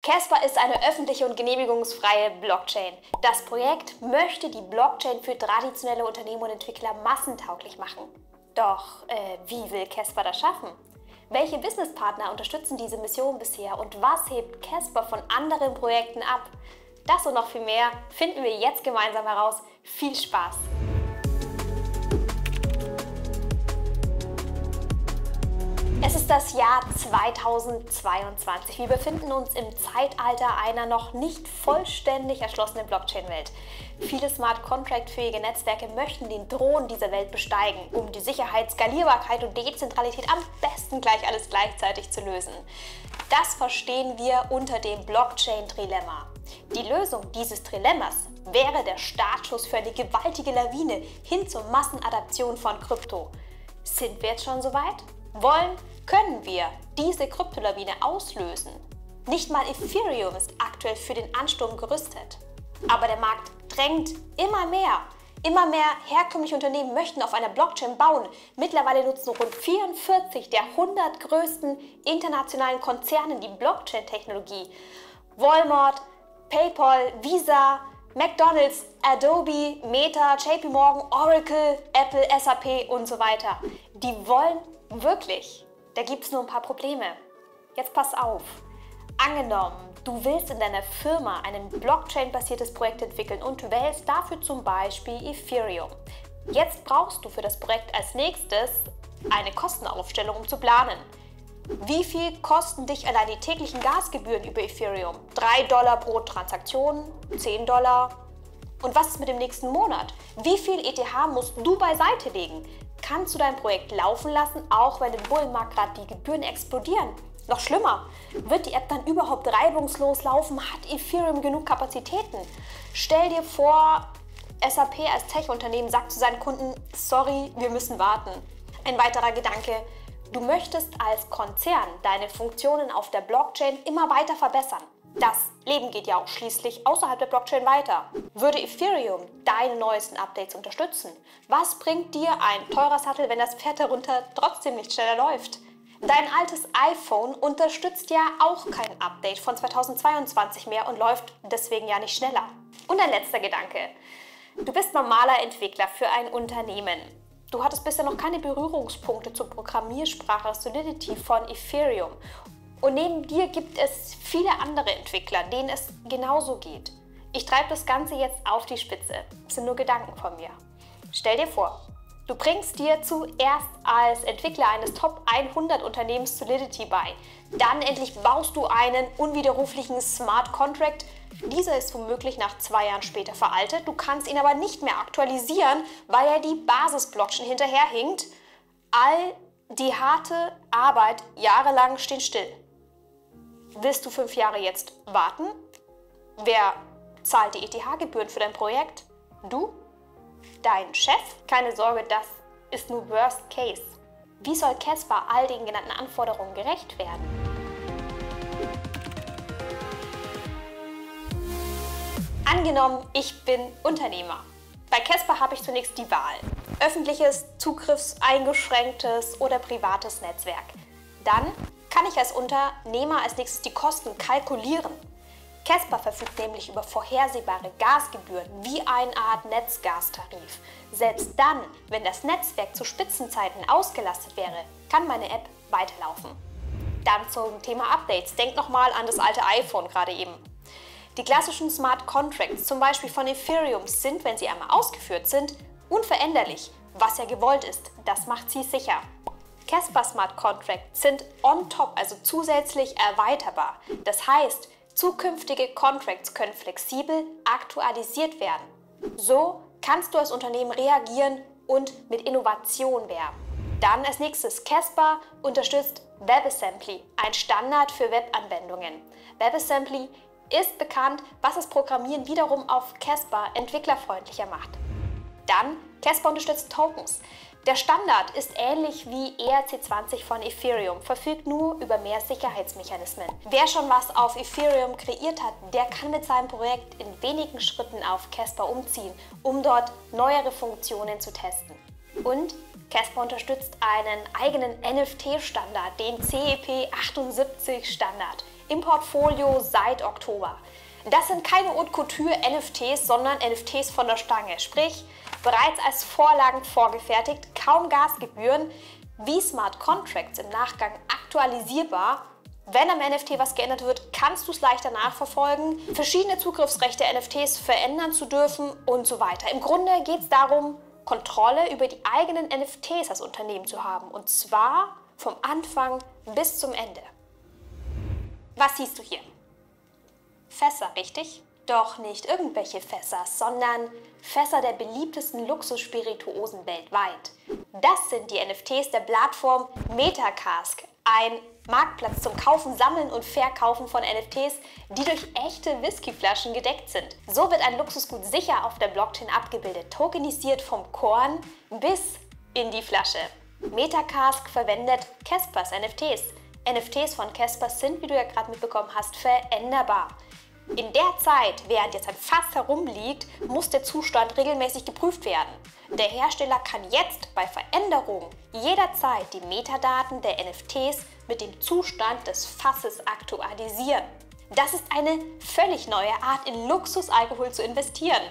Casper ist eine öffentliche und genehmigungsfreie Blockchain. Das Projekt möchte die Blockchain für traditionelle Unternehmen und Entwickler massentauglich machen. Doch wie will Casper das schaffen? Welche Businesspartner unterstützen diese Mission bisher und was hebt Casper von anderen Projekten ab? Das und noch viel mehr finden wir jetzt gemeinsam heraus. Viel Spaß! Es ist das Jahr 2022. Wir befinden uns im Zeitalter einer noch nicht vollständig erschlossenen Blockchain-Welt. Viele Smart-Contract-fähige Netzwerke möchten den Thron dieser Welt besteigen, um die Sicherheit, Skalierbarkeit und Dezentralität am besten gleich alles gleichzeitig zu lösen. Das verstehen wir unter dem Blockchain-Trilemma. Die Lösung dieses Trilemmas wäre der Startschuss für eine gewaltige Lawine hin zur Massenadaption von Krypto. Sind wir jetzt schon soweit? Können wir diese Kryptolawine auslösen? Nicht mal Ethereum ist aktuell für den Ansturm gerüstet. Aber der Markt drängt immer mehr. Immer mehr herkömmliche Unternehmen möchten auf einer Blockchain bauen. Mittlerweile nutzen rund 44 der 100 größten internationalen Konzerne die Blockchain-Technologie. Walmart, PayPal, Visa, McDonald's, Adobe, Meta, JP Morgan, Oracle, Apple, SAP und so weiter. Die wollen wirklich. Da gibt es nur ein paar Probleme. Jetzt pass auf. Angenommen, du willst in deiner Firma ein Blockchain-basiertes Projekt entwickeln und wählst dafür zum Beispiel Ethereum. Jetzt brauchst du für das Projekt als nächstes eine Kostenaufstellung, um zu planen. Wie viel kosten dich allein die täglichen Gasgebühren über Ethereum? $3 pro Transaktion, $10? Und was ist mit dem nächsten Monat? Wie viel ETH musst du beiseite legen? Kannst du dein Projekt laufen lassen, auch wenn im Bullenmarkt gerade die Gebühren explodieren? Noch schlimmer, wird die App dann überhaupt reibungslos laufen? Hat Ethereum genug Kapazitäten? Stell dir vor, SAP als Tech-Unternehmen sagt zu seinen Kunden, sorry, wir müssen warten. Ein weiterer Gedanke, du möchtest als Konzern deine Funktionen auf der Blockchain immer weiter verbessern. Das Leben geht ja auch schließlich außerhalb der Blockchain weiter. Würde Ethereum deine neuesten Updates unterstützen? Was bringt dir ein teurer Sattel, wenn das Pferd darunter trotzdem nicht schneller läuft? Dein altes iPhone unterstützt ja auch kein Update von 2022 mehr und läuft deswegen ja nicht schneller. Und ein letzter Gedanke. Du bist normaler Entwickler für ein Unternehmen. Du hattest bisher noch keine Berührungspunkte zur Programmiersprache Solidity von Ethereum. Und neben dir gibt es viele andere Entwickler, denen es genauso geht. Ich treibe das Ganze jetzt auf die Spitze. Das sind nur Gedanken von mir. Stell dir vor, du bringst dir zuerst als Entwickler eines Top 100 Unternehmens Solidity bei. Dann endlich baust du einen unwiderruflichen Smart Contract. Dieser ist womöglich nach 2 Jahren später veraltet. Du kannst ihn aber nicht mehr aktualisieren, weil er die Basis-Blockchain hinterherhinkt. All die harte Arbeit jahrelang steht still. Willst du 5 Jahre jetzt warten? Wer zahlt die ETH-Gebühren für dein Projekt? Du? Dein Chef? Keine Sorge, das ist nur Worst Case. Wie soll Casper all den genannten Anforderungen gerecht werden? Angenommen, ich bin Unternehmer. Bei Casper habe ich zunächst die Wahl. Öffentliches, zugriffseingeschränktes oder privates Netzwerk. Dann kann ich als Unternehmer als nächstes die Kosten kalkulieren. Casper verfügt nämlich über vorhersehbare Gasgebühren wie eine Art Netzgastarif. Selbst dann, wenn das Netzwerk zu Spitzenzeiten ausgelastet wäre, kann meine App weiterlaufen. Dann zum Thema Updates. Denk nochmal an das alte iPhone gerade eben. Die klassischen Smart Contracts, zum Beispiel von Ethereum, sind, wenn sie einmal ausgeführt sind, unveränderlich. Was ja gewollt ist, das macht sie sicher. Casper Smart Contracts sind on top, also zusätzlich erweiterbar. Das heißt, zukünftige Contracts können flexibel aktualisiert werden. So kannst du als Unternehmen reagieren und mit Innovation werben. Dann als nächstes, Casper unterstützt WebAssembly, ein Standard für Webanwendungen. WebAssembly ist bekannt, was das Programmieren wiederum auf Casper entwicklerfreundlicher macht. Dann, Casper unterstützt Tokens. Der Standard ist ähnlich wie ERC20 von Ethereum, verfügt nur über mehr Sicherheitsmechanismen. Wer schon was auf Ethereum kreiert hat, der kann mit seinem Projekt in wenigen Schritten auf Casper umziehen, um dort neuere Funktionen zu testen. Und Casper unterstützt einen eigenen NFT-Standard, den CEP78-Standard. im Portfolio seit Oktober. Das sind keine Haute Couture NFTs, sondern NFTs von der Stange, sprich bereits als Vorlagen vorgefertigt, kaum Gasgebühren, wie Smart Contracts im Nachgang aktualisierbar. Wenn am NFT was geändert wird, kannst du es leichter nachverfolgen, verschiedene Zugriffsrechte NFTs verändern zu dürfen und so weiter. Im Grunde geht es darum, Kontrolle über die eigenen NFTs als Unternehmen zu haben, und zwar vom Anfang bis zum Ende. Was siehst du hier? Fässer, richtig? Doch nicht irgendwelche Fässer, sondern Fässer der beliebtesten Luxusspirituosen weltweit. Das sind die NFTs der Plattform Metacask, ein Marktplatz zum Kaufen, Sammeln und Verkaufen von NFTs, die durch echte Whiskyflaschen gedeckt sind. So wird ein Luxusgut sicher auf der Blockchain abgebildet, tokenisiert vom Korn bis in die Flasche. Metacask verwendet Caspers NFTs. NFTs von Casper sind, wie du ja gerade mitbekommen hast, veränderbar. In der Zeit, während jetzt ein Fass herumliegt, muss der Zustand regelmäßig geprüft werden. Der Hersteller kann jetzt bei Veränderungen jederzeit die Metadaten der NFTs mit dem Zustand des Fasses aktualisieren. Das ist eine völlig neue Art, in Luxusalkohol zu investieren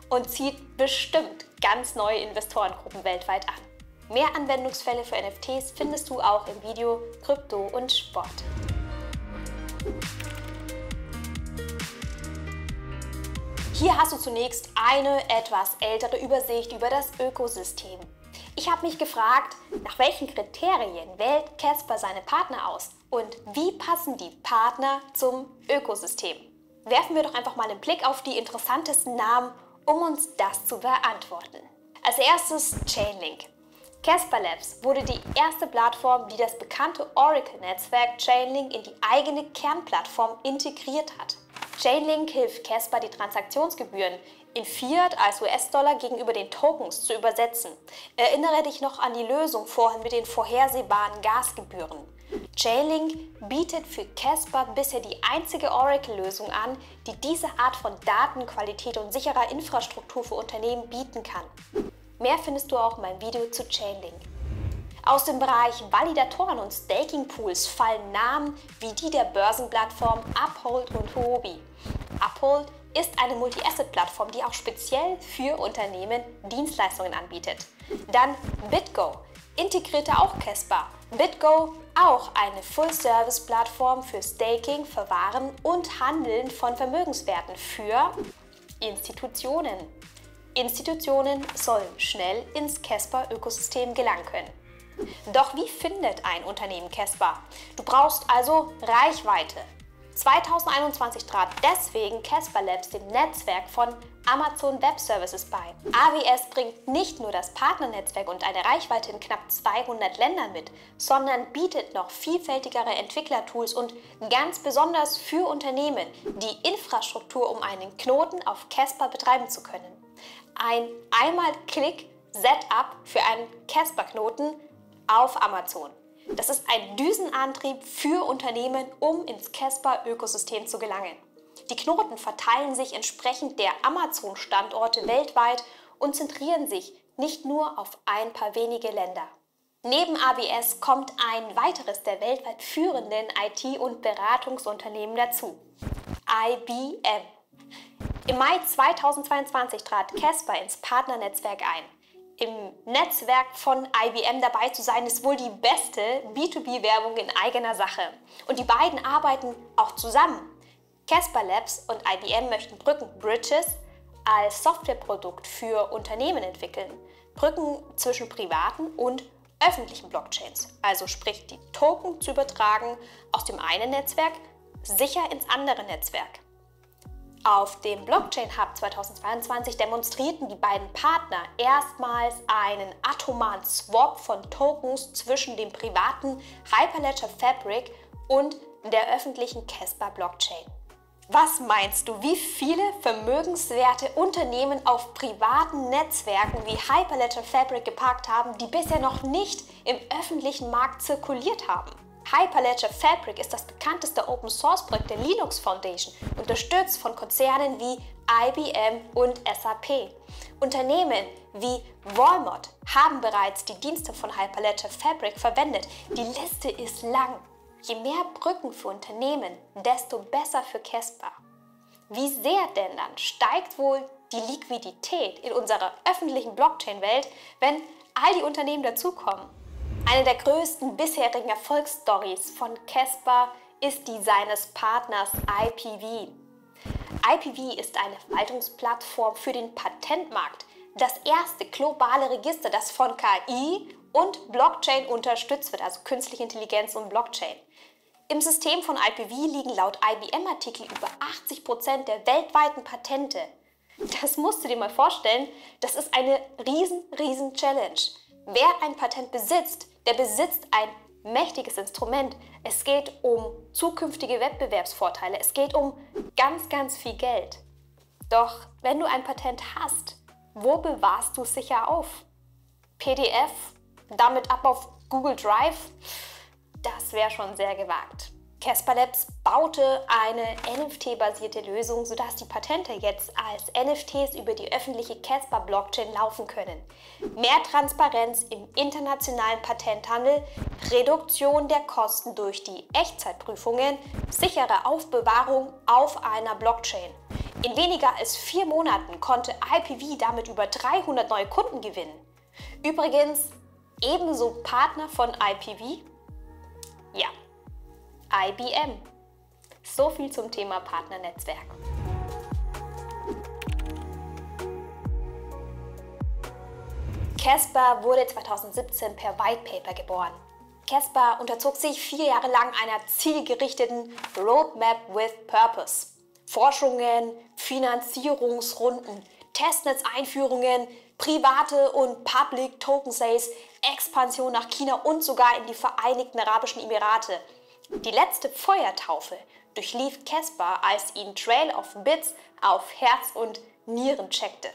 und zieht bestimmt ganz neue Investorengruppen weltweit an. Mehr Anwendungsfälle für NFTs findest du auch im Video Krypto und Sport. Hier hast du zunächst eine etwas ältere Übersicht über das Ökosystem. Ich habe mich gefragt, nach welchen Kriterien wählt Casper seine Partner aus und wie passen die Partner zum Ökosystem? Werfen wir doch einfach mal einen Blick auf die interessantesten Namen, um uns das zu beantworten. Als erstes Chainlink. Casper Labs wurde die erste Plattform, die das bekannte Oracle-Netzwerk Chainlink in die eigene Kernplattform integriert hat. Chainlink hilft Casper, die Transaktionsgebühren in Fiat als US-Dollar gegenüber den Tokens zu übersetzen. Erinnere dich noch an die Lösung vorhin mit den vorhersehbaren Gasgebühren. Chainlink bietet für Casper bisher die einzige Oracle-Lösung an, die diese Art von Datenqualität und sicherer Infrastruktur für Unternehmen bieten kann. Mehr findest du auch in meinem Video zu Chainlink. Aus dem Bereich Validatoren und Staking-Pools fallen Namen wie die der Börsenplattform Uphold und Huobi. Uphold ist eine Multi-Asset-Plattform, die auch speziell für Unternehmen Dienstleistungen anbietet. Dann BitGo integrierte auch Casper. BitGo auch eine Full-Service-Plattform für Staking, Verwahren und Handeln von Vermögenswerten für Institutionen. Institutionen sollen schnell ins Casper-Ökosystem gelangen können. Doch wie findet ein Unternehmen Casper? Du brauchst also Reichweite. 2021 trat deswegen Casper Labs dem Netzwerk von Amazon Web Services bei. AWS bringt nicht nur das Partnernetzwerk und eine Reichweite in knapp 200 Ländern mit, sondern bietet noch vielfältigere Entwicklertools und ganz besonders für Unternehmen die Infrastruktur, um einen Knoten auf Casper betreiben zu können. Ein Einmal-Klick-Setup für einen Casper-Knoten auf Amazon. Das ist ein Düsenantrieb für Unternehmen, um ins Casper-Ökosystem zu gelangen. Die Knoten verteilen sich entsprechend der Amazon-Standorte weltweit und zentrieren sich nicht nur auf ein paar wenige Länder. Neben AWS kommt ein weiteres der weltweit führenden IT- und Beratungsunternehmen dazu: IBM. Im Mai 2022 trat Casper ins Partnernetzwerk ein. Im Netzwerk von IBM dabei zu sein, ist wohl die beste B2B-Werbung in eigener Sache. Und die beiden arbeiten auch zusammen. Casper Labs und IBM möchten Brücken, Bridges, als Softwareprodukt für Unternehmen entwickeln. Brücken zwischen privaten und öffentlichen Blockchains. Also sprich, die Token zu übertragen aus dem einen Netzwerk sicher ins andere Netzwerk. Auf dem Blockchain Hub 2022 demonstrierten die beiden Partner erstmals einen atomaren Swap von Tokens zwischen dem privaten Hyperledger Fabric und der öffentlichen Casper Blockchain. Was meinst du, wie viele vermögenswerte Unternehmen auf privaten Netzwerken wie Hyperledger Fabric geparkt haben, die bisher noch nicht im öffentlichen Markt zirkuliert haben? Hyperledger Fabric ist das bekannteste Open-Source-Projekt der Linux Foundation, unterstützt von Konzernen wie IBM und SAP. Unternehmen wie Walmart haben bereits die Dienste von Hyperledger Fabric verwendet. Die Liste ist lang. Je mehr Brücken für Unternehmen, desto besser für Casper. Wie sehr denn dann steigt wohl die Liquidität in unserer öffentlichen Blockchain-Welt, wenn all die Unternehmen dazukommen? Eine der größten bisherigen Erfolgsstories von Casper ist die seines Partners IPV. IPV ist eine Verwaltungsplattform für den Patentmarkt, das erste globale Register, das von KI und Blockchain unterstützt wird, also künstliche Intelligenz und Blockchain. Im System von IPV liegen laut IBM-Artikel über 80% der weltweiten Patente. Das musst du dir mal vorstellen, das ist eine riesen Challenge. Wer ein Patent besitzt, der besitzt ein mächtiges Instrument. Es geht um zukünftige Wettbewerbsvorteile. Es geht um ganz viel Geld. Doch wenn du ein Patent hast, wo bewahrst du es sicher auf? PDF? Damit ab auf Google Drive? Das wäre schon sehr gewagt. Casper Labs baute eine NFT-basierte Lösung, sodass die Patente jetzt als NFTs über die öffentliche Casper-Blockchain laufen können. Mehr Transparenz im internationalen Patenthandel, Reduktion der Kosten durch die Echtzeitprüfungen, sichere Aufbewahrung auf einer Blockchain. In weniger als 4 Monaten konnte IPV damit über 300 neue Kunden gewinnen. Übrigens, ebenso Partner von IPV? Ja, IBM. So viel zum Thema Partnernetzwerk. Casper wurde 2017 per White Paper geboren. Casper unterzog sich 4 Jahre lang einer zielgerichteten Roadmap with Purpose. Forschungen, Finanzierungsrunden, Testnetzeinführungen, private und Public Token Sales, Expansion nach China und sogar in die Vereinigten Arabischen Emirate. Die letzte Feuertaufe durchlief Casper, als ihn Trail of Bits auf Herz und Nieren checkte.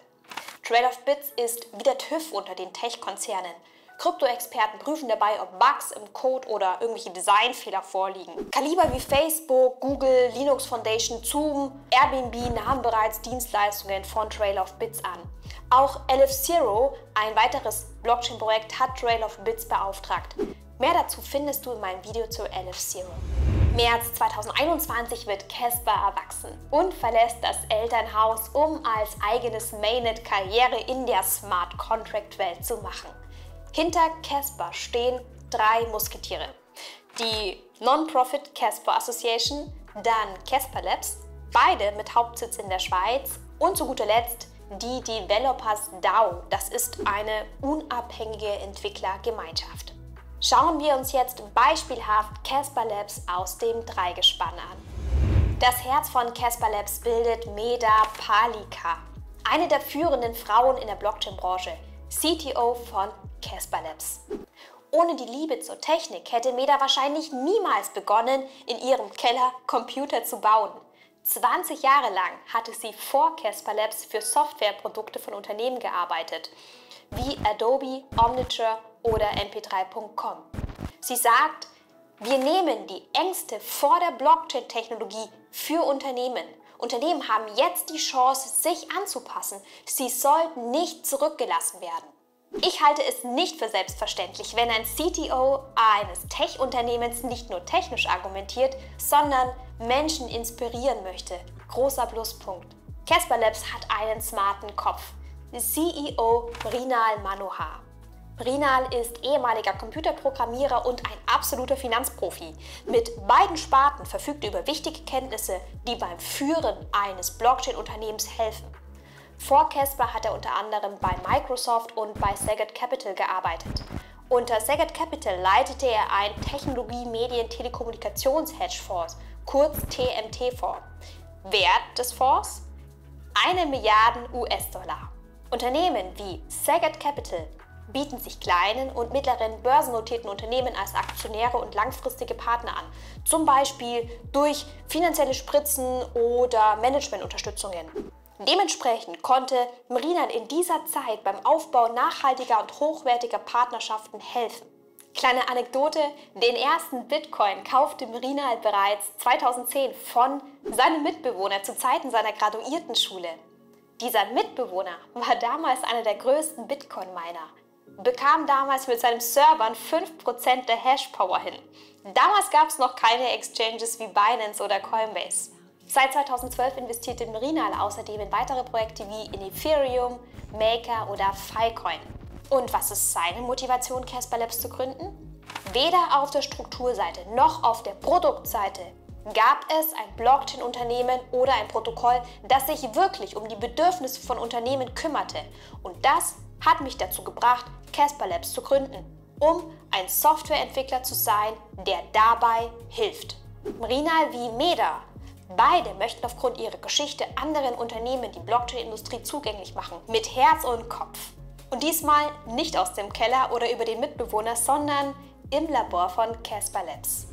Trail of Bits ist wie der TÜV unter den Tech-Konzernen. Krypto-Experten prüfen dabei, ob Bugs im Code oder irgendwelche Designfehler vorliegen. Kaliber wie Facebook, Google, Linux Foundation, Zoom, Airbnb nahmen bereits Dienstleistungen von Trail of Bits an. Auch LF0, ein weiteres Blockchain-Projekt, hat Trail of Bits beauftragt. Mehr dazu findest du in meinem Video zu LF0. März 2021 wird Casper erwachsen und verlässt das Elternhaus, um als eigenes Mainnet Karriere in der Smart Contract Welt zu machen. Hinter Casper stehen 3 Musketiere. Die Non-Profit Casper Association, dann Casper Labs, beide mit Hauptsitz in der Schweiz, und zu guter Letzt die Developers DAO, das ist eine unabhängige Entwicklergemeinschaft. Schauen wir uns jetzt beispielhaft Casper Labs aus dem Dreigespann an. Das Herz von Casper Labs bildet Medha Palika, eine der führenden Frauen in der Blockchain-Branche, CTO von Casper Labs. Ohne die Liebe zur Technik hätte Medha wahrscheinlich niemals begonnen, in ihrem Keller Computer zu bauen. 20 Jahre lang hatte sie vor Casper Labs für Softwareprodukte von Unternehmen gearbeitet, wie Adobe, Omniture oder mp3.com. Sie sagt, wir nehmen die Ängste vor der Blockchain-Technologie für Unternehmen. Unternehmen haben jetzt die Chance, sich anzupassen. Sie sollten nicht zurückgelassen werden. Ich halte es nicht für selbstverständlich, wenn ein CTO eines Tech-Unternehmens nicht nur technisch argumentiert, sondern Menschen inspirieren möchte. Großer Pluspunkt. Casper Labs hat einen smarten Kopf. CEO Mrinal Manohar. Mrinal ist ehemaliger Computerprogrammierer und ein absoluter Finanzprofi. Mit beiden Sparten verfügt er über wichtige Kenntnisse, die beim Führen eines Blockchain-Unternehmens helfen. Vor Casper hat er unter anderem bei Microsoft und bei Saget Capital gearbeitet. Unter Saget Capital leitete er einen Technologie-Medien-Telekommunikations-Hedgefonds, kurz TMT-Fonds. Wert des Fonds? 1 Milliarde US-Dollar. Unternehmen wie Saget Capital bieten sich kleinen und mittleren börsennotierten Unternehmen als Aktionäre und langfristige Partner an, zum Beispiel durch finanzielle Spritzen oder Managementunterstützungen. Dementsprechend konnte Mrinal in dieser Zeit beim Aufbau nachhaltiger und hochwertiger Partnerschaften helfen. Kleine Anekdote, den ersten Bitcoin kaufte Mrinal bereits 2010 von seinem Mitbewohner zu Zeiten seiner Graduiertenschule. Dieser Mitbewohner war damals einer der größten Bitcoin-Miner. bekam damals mit seinen Servern 5% der Hash-Power hin. Damals gab es noch keine Exchanges wie Binance oder Coinbase. Seit 2012 investierte Mrinal außerdem in weitere Projekte wie in Ethereum, Maker oder Filecoin. Und was ist seine Motivation, Casper Labs zu gründen? Weder auf der Strukturseite noch auf der Produktseite gab es ein Blockchain-Unternehmen oder ein Protokoll, das sich wirklich um die Bedürfnisse von Unternehmen kümmerte. Und das hat mich dazu gebracht, Casper Labs zu gründen, um ein Softwareentwickler zu sein, der dabei hilft. Mrinal wie Meda. Beide möchten aufgrund ihrer Geschichte anderen Unternehmen die Blockchain-Industrie zugänglich machen, mit Herz und Kopf. Und diesmal nicht aus dem Keller oder über den Mitbewohner, sondern im Labor von Casper Labs.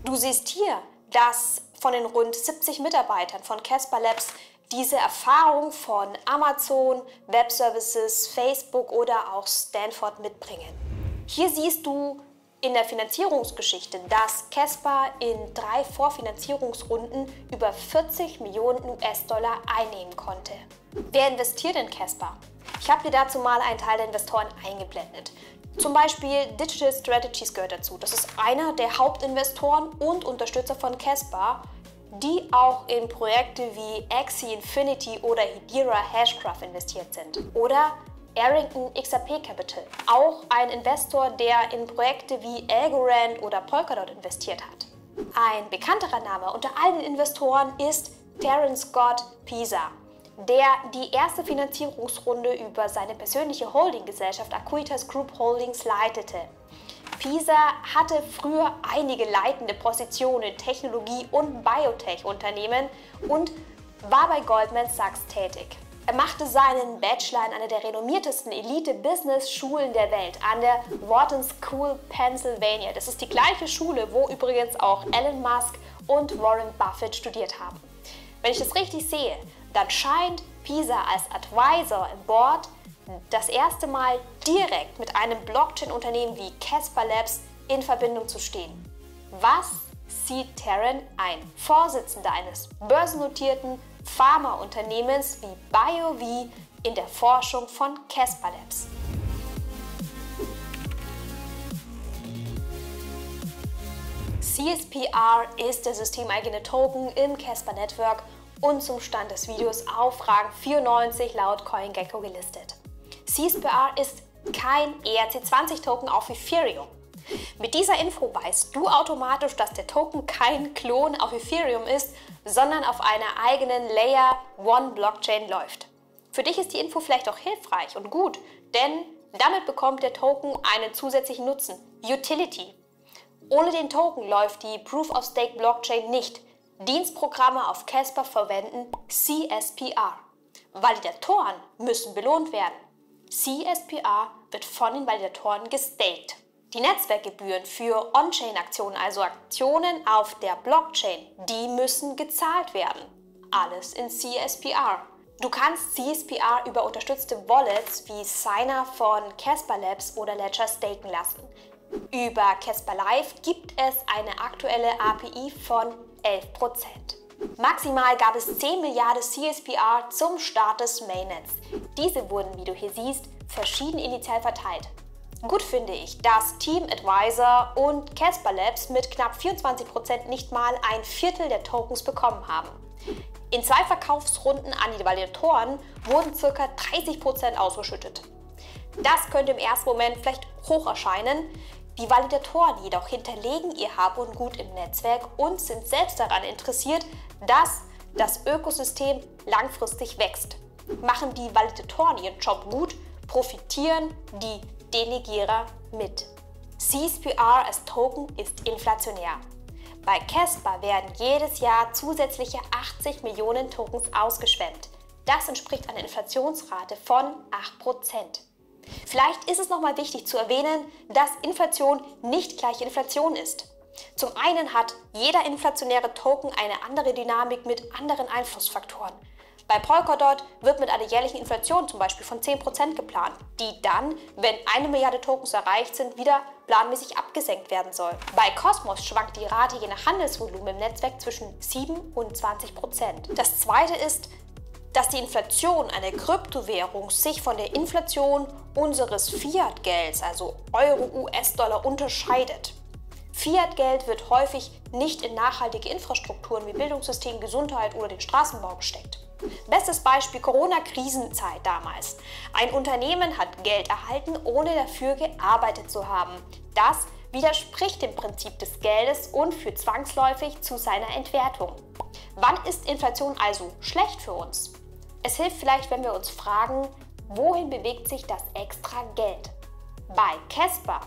Du siehst hier, dass von den rund 70 Mitarbeitern von Casper Labs diese Erfahrung von Amazon, Web Services, Facebook oder auch Stanford mitbringen. Hier siehst du in der Finanzierungsgeschichte, dass Casper in 3 Vorfinanzierungsrunden über 40 Millionen US-Dollar einnehmen konnte. Wer investiert in Casper? Ich habe dir dazu mal einen Teil der Investoren eingeblendet. Zum Beispiel Digital Strategies gehört dazu. Das ist einer der Hauptinvestoren und Unterstützer von Casper, die auch in Projekte wie Axie Infinity oder Hedera Hashgraph investiert sind. Oder Arrington XRP Capital, auch ein Investor, der in Projekte wie Algorand oder Polkadot investiert hat. Ein bekannterer Name unter allen Investoren ist Terence Scott Pisa, der die erste Finanzierungsrunde über seine persönliche Holdinggesellschaft Acuitas Group Holdings leitete. Pisa hatte früher einige leitende Positionen in Technologie- und Biotech-Unternehmen und war bei Goldman Sachs tätig. Er machte seinen Bachelor in einer der renommiertesten Elite-Business-Schulen der Welt, an der Wharton School, Pennsylvania. Das ist die gleiche Schule, wo übrigens auch Elon Musk und Warren Buffett studiert haben. Wenn ich das richtig sehe, dann scheint Pisa als Advisor im Board das erste Mal direkt mit einem Blockchain-Unternehmen wie Casper Labs in Verbindung zu stehen. Was sieht Terence, ein Vorsitzender eines börsennotierten Pharmaunternehmens wie BioV, in der Forschung von Casper Labs? CSPR ist der systemeigene Token im Casper Network und zum Stand des Videos auf Rang 94 laut CoinGecko gelistet. CSPR ist kein ERC20-Token auf Ethereum. Mit dieser Info weißt du automatisch, dass der Token kein Klon auf Ethereum ist, sondern auf einer eigenen Layer 1 Blockchain läuft. Für dich ist die Info vielleicht auch hilfreich und gut, denn damit bekommt der Token einen zusätzlichen Nutzen, Utility. Ohne den Token läuft die Proof-of-Stake Blockchain nicht. Dienstprogramme auf Casper verwenden CSPR. Validatoren müssen belohnt werden. CSPR wird von den Validatoren gestaked. Die Netzwerkgebühren für On-Chain-Aktionen, also Aktionen auf der Blockchain, die müssen gezahlt werden. Alles in CSPR. Du kannst CSPR über unterstützte Wallets wie Signer von Casper Labs oder Ledger staken lassen. Über Casper Live gibt es eine aktuelle API von 11%. Maximal gab es 10 Milliarden CSPR zum Start des Mainnets. Diese wurden, wie du hier siehst, verschieden initial verteilt. Gut finde ich, dass Team Advisor und Casper Labs mit knapp 24% nicht mal ein Viertel der Tokens bekommen haben. In 2 Verkaufsrunden an die Validatoren wurden ca. 30% ausgeschüttet. Das könnte im ersten Moment vielleicht hoch erscheinen. Die Validatoren jedoch hinterlegen ihr Hab und Gut im Netzwerk und sind selbst daran interessiert, dass das Ökosystem langfristig wächst. Machen die Validatoren ihren Job gut, profitieren die Delegierer mit. CSPR als Token ist inflationär. Bei Casper werden jedes Jahr zusätzliche 80 Millionen Tokens ausgeschwemmt. Das entspricht einer Inflationsrate von 8%. Vielleicht ist es nochmal wichtig zu erwähnen, dass Inflation nicht gleich Inflation ist. Zum einen hat jeder inflationäre Token eine andere Dynamik mit anderen Einflussfaktoren. Bei Polkadot wird mit einer jährlichen Inflation zum Beispiel von 10% geplant, die dann, wenn 1 Milliarde Tokens erreicht sind, wieder planmäßig abgesenkt werden soll. Bei Cosmos schwankt die Rate je nach Handelsvolumen im Netzwerk zwischen 7 und 20%. Das zweite ist, Dass die Inflation einer Kryptowährung sich von der Inflation unseres Fiat-Gelds, also Euro, US-Dollar, unterscheidet. Fiat-Geld wird häufig nicht in nachhaltige Infrastrukturen wie Bildungssystem, Gesundheit oder den Straßenbau gesteckt. Bestes Beispiel Corona-Krisenzeit damals. Ein Unternehmen hat Geld erhalten, ohne dafür gearbeitet zu haben. Das widerspricht dem Prinzip des Geldes und führt zwangsläufig zu seiner Entwertung. Wann ist Inflation also schlecht für uns? Es hilft vielleicht, wenn wir uns fragen, wohin bewegt sich das extra Geld? Bei Casper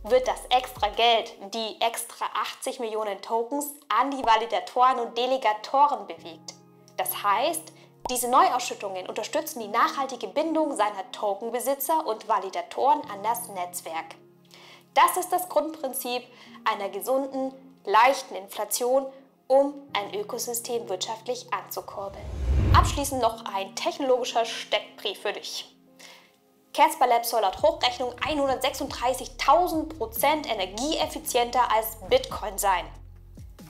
wird das extra Geld, die extra 80 Millionen Tokens, an die Validatoren und Delegatoren bewegt. Das heißt, diese Neuausschüttungen unterstützen die nachhaltige Bindung seiner Tokenbesitzer und Validatoren an das Netzwerk. Das ist das Grundprinzip einer gesunden, leichten Inflation, um ein Ökosystem wirtschaftlich anzukurbeln. Abschließend noch ein technologischer Steckbrief für dich. Casper Labs soll laut Hochrechnung 136.000% energieeffizienter als Bitcoin sein.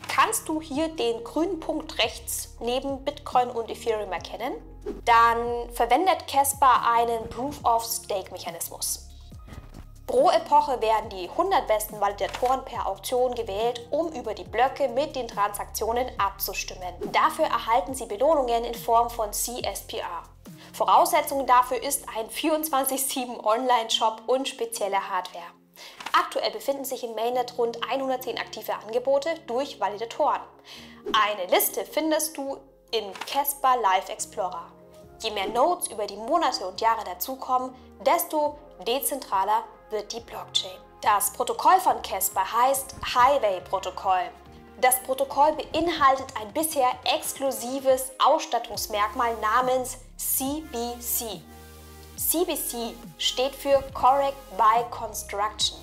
Kannst du hier den grünen Punkt rechts neben Bitcoin und Ethereum erkennen? Dann verwendet Casper einen Proof-of-Stake-Mechanismus. Pro Epoche werden die 100 besten Validatoren per Auktion gewählt, um über die Blöcke mit den Transaktionen abzustimmen. Dafür erhalten sie Belohnungen in Form von CSPR. Voraussetzung dafür ist ein 24/7 Online-Shop und spezielle Hardware. Aktuell befinden sich in Mainnet rund 110 aktive Angebote durch Validatoren. Eine Liste findest du in Casper Live Explorer. Je mehr Nodes über die Monate und Jahre dazukommen, desto dezentraler wird die Blockchain. Das Protokoll von Casper heißt Highway-Protokoll. Das Protokoll beinhaltet ein bisher exklusives Ausstattungsmerkmal namens CBC. CBC steht für Correct by Construction.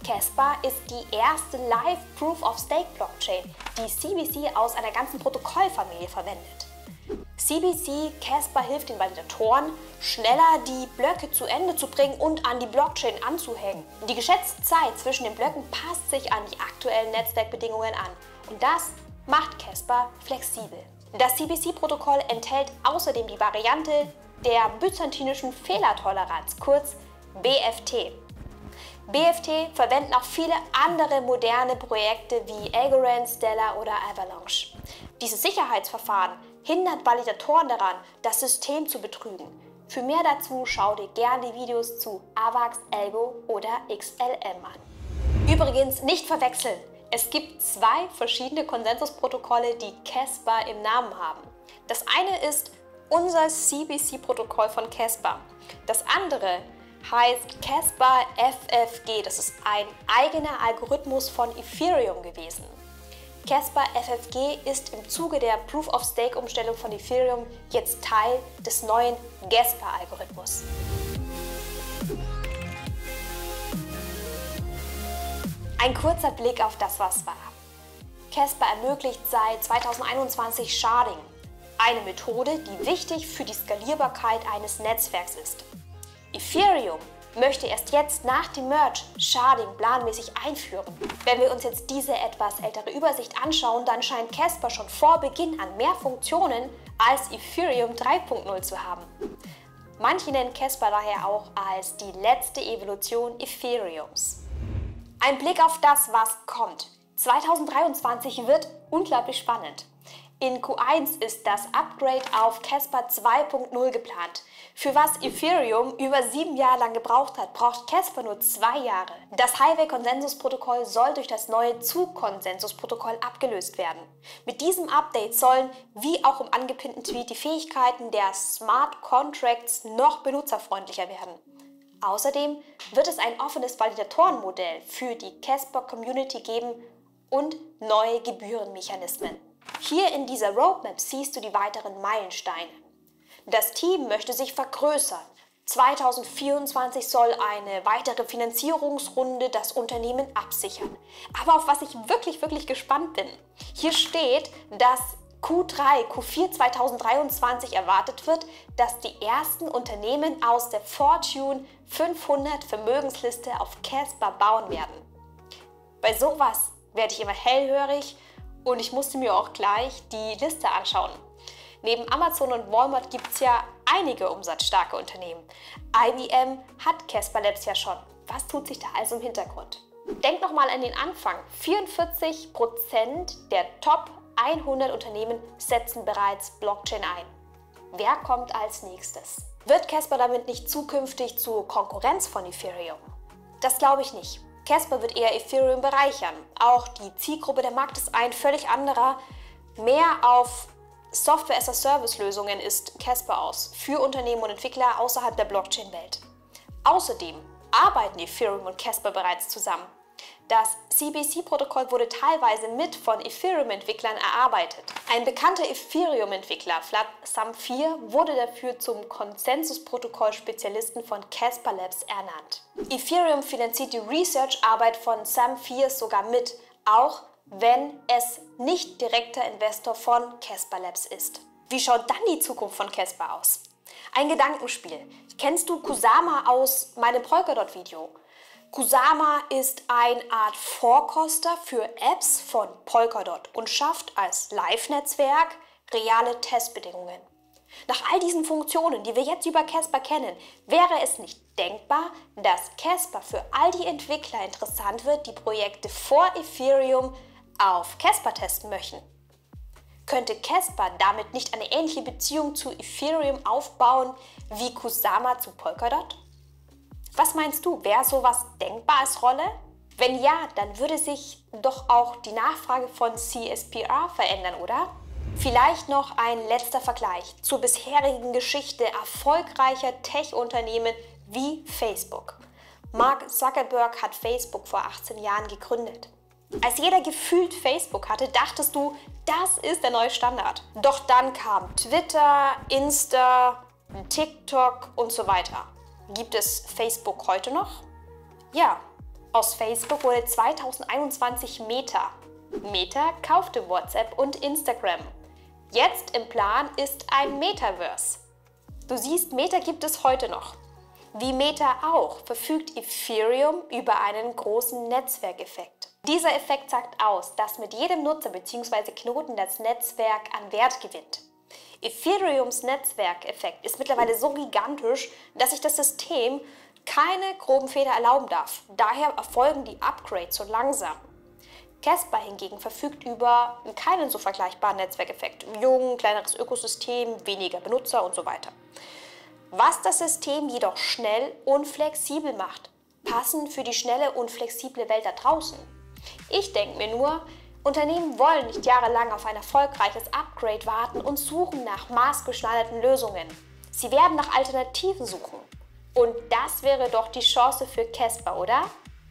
Casper ist die erste Live Proof-of-Stake-Blockchain, die CBC aus einer ganzen Protokollfamilie verwendet. CBC Casper hilft den Validatoren, schneller die Blöcke zu Ende zu bringen und an die Blockchain anzuhängen. Die geschätzte Zeit zwischen den Blöcken passt sich an die aktuellen Netzwerkbedingungen an und das macht Casper flexibel. Das CBC-Protokoll enthält außerdem die Variante der byzantinischen Fehlertoleranz, kurz BFT. BFT verwenden auch viele andere moderne Projekte wie Algorand, Stellar oder Avalanche. Dieses Sicherheitsverfahren hindert Validatoren daran, das System zu betrügen. Für mehr dazu schau dir gerne die Videos zu AVAX, Algo oder XLM an. Übrigens nicht verwechseln, es gibt zwei verschiedene Konsensusprotokolle, die Casper im Namen haben. Das eine ist unser CBC-Protokoll von Casper. Das andere heißt Casper FFG. Das ist ein eigener Algorithmus von Ethereum gewesen. Casper FFG ist im Zuge der Proof-of-Stake-Umstellung von Ethereum jetzt Teil des neuen Gasper-Algorithmus. Ein kurzer Blick auf das, was war. Casper ermöglicht seit 2021 Sharding, eine Methode, die wichtig für die Skalierbarkeit eines Netzwerks ist. Ethereum möchte erst jetzt nach dem Merge Sharding planmäßig einführen. Wenn wir uns jetzt diese etwas ältere Übersicht anschauen, dann scheint Casper schon vor Beginn an mehr Funktionen als Ethereum 3.0 zu haben. Manche nennen Casper daher auch als die letzte Evolution Ethereums. Ein Blick auf das, was kommt. 2023 wird unglaublich spannend. In Q1 ist das Upgrade auf Casper 2.0 geplant. Für was Ethereum über 7 Jahre lang gebraucht hat, braucht Casper nur 2 Jahre. Das Highway-Konsensusprotokoll soll durch das neue Zug-Konsensusprotokoll abgelöst werden. Mit diesem Update sollen, wie auch im angepinnten Tweet, die Fähigkeiten der Smart Contracts noch benutzerfreundlicher werden. Außerdem wird es ein offenes Validatorenmodell für die Casper-Community geben und neue Gebührenmechanismen. Hier in dieser Roadmap siehst du die weiteren Meilensteine. Das Team möchte sich vergrößern. 2024 soll eine weitere Finanzierungsrunde das Unternehmen absichern. Aber auf was ich wirklich gespannt bin. Hier steht, dass Q4 2023 erwartet wird, dass die ersten Unternehmen aus der Fortune 500 Vermögensliste auf Casper bauen werden. Bei sowas werde ich immer hellhörig und ich musste mir auch gleich die Liste anschauen. Neben Amazon und Walmart gibt es ja einige umsatzstarke Unternehmen. IBM hat Casper Labs ja schon. Was tut sich da also im Hintergrund? Denk nochmal an den Anfang. 44% der Top 100 Unternehmen setzen bereits Blockchain ein. Wer kommt als nächstes? Wird Casper damit nicht zukünftig zur Konkurrenz von Ethereum? Das glaube ich nicht. Casper wird eher Ethereum bereichern. Auch die Zielgruppe der Markt ist ein völlig anderer. Mehr auf Software-as-a-Service-Lösungen ist Casper aus für Unternehmen und Entwickler außerhalb der Blockchain-Welt. Außerdem arbeiten Ethereum und Casper bereits zusammen. Das CBC-Protokoll wurde teilweise mit von Ethereum-Entwicklern erarbeitet. Ein bekannter Ethereum-Entwickler, Vlad Sam4, wurde dafür zum Konsensusprotokoll-Spezialisten von Casper Labs ernannt. Ethereum finanziert die Research-Arbeit von Sam4 sogar mit, auch wenn es nicht direkter Investor von Casper Labs ist. Wie schaut dann die Zukunft von Casper aus? Ein Gedankenspiel. Kennst du Kusama aus meinem Polkadot-Video? Kusama ist eine Art Vorkoster für Apps von Polkadot und schafft als Live-Netzwerk reale Testbedingungen. Nach all diesen Funktionen, die wir jetzt über Casper kennen, wäre es nicht denkbar, dass Casper für all die Entwickler interessant wird, die Projekte vor Ethereum auf Casper testen möchten. Könnte Casper damit nicht eine ähnliche Beziehung zu Ethereum aufbauen wie Kusama zu Polkadot? Was meinst du, wäre sowas denkbar als Rolle? Wenn ja, dann würde sich doch auch die Nachfrage von CSPR verändern, oder? Vielleicht noch ein letzter Vergleich zur bisherigen Geschichte erfolgreicher Tech-Unternehmen wie Facebook. Mark Zuckerberg hat Facebook vor 18 Jahren gegründet. Als jeder gefühlt Facebook hatte, dachtest du, das ist der neue Standard. Doch dann kam Twitter, Insta, TikTok und so weiter. Gibt es Facebook heute noch? Ja, aus Facebook wurde 2021 Meta. Meta kaufte WhatsApp und Instagram. Jetzt im Plan ist ein Metaverse. Du siehst, Meta gibt es heute noch. Wie Meta auch, verfügt Ethereum über einen großen Netzwerkeffekt. Dieser Effekt sagt aus, dass mit jedem Nutzer bzw. Knoten das Netzwerk an Wert gewinnt. Ethereums Netzwerkeffekt ist mittlerweile so gigantisch, dass sich das System keine groben Fehler erlauben darf. Daher erfolgen die Upgrades so langsam. Casper hingegen verfügt über keinen so vergleichbaren Netzwerkeffekt. Jung, kleineres Ökosystem, weniger Benutzer und so weiter. Was das System jedoch schnell und flexibel macht, passend für die schnelle und flexible Welt da draußen. Ich denke mir nur, Unternehmen wollen nicht jahrelang auf ein erfolgreiches Upgrade warten und suchen nach maßgeschneiderten Lösungen. Sie werden nach Alternativen suchen. Und das wäre doch die Chance für Casper, oder?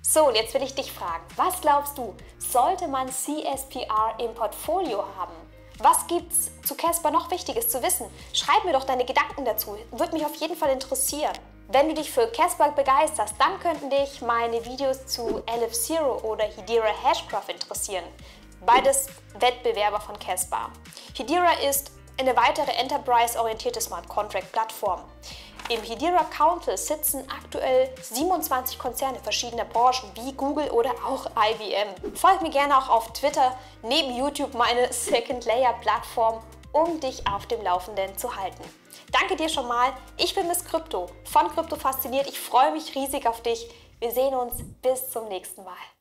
So, und jetzt will ich dich fragen, was glaubst du, sollte man CSPR im Portfolio haben? Was gibt's zu Casper noch Wichtiges zu wissen? Schreib mir doch deine Gedanken dazu, würde mich auf jeden Fall interessieren. Wenn du dich für Casper begeisterst, dann könnten dich meine Videos zu LF0 oder Hedera Hashgraph interessieren. Beides Wettbewerber von Casper. Hedera ist eine weitere enterprise-orientierte Smart Contract-Plattform. Im Hedera Council sitzen aktuell 27 Konzerne verschiedener Branchen wie Google oder auch IBM. Folg mir gerne auch auf Twitter, neben YouTube meine Second-Layer-Plattform, um dich auf dem Laufenden zu halten. Danke dir schon mal, ich bin Miss Krypto, von Krypto fasziniert, ich freue mich riesig auf dich. Wir sehen uns bis zum nächsten Mal.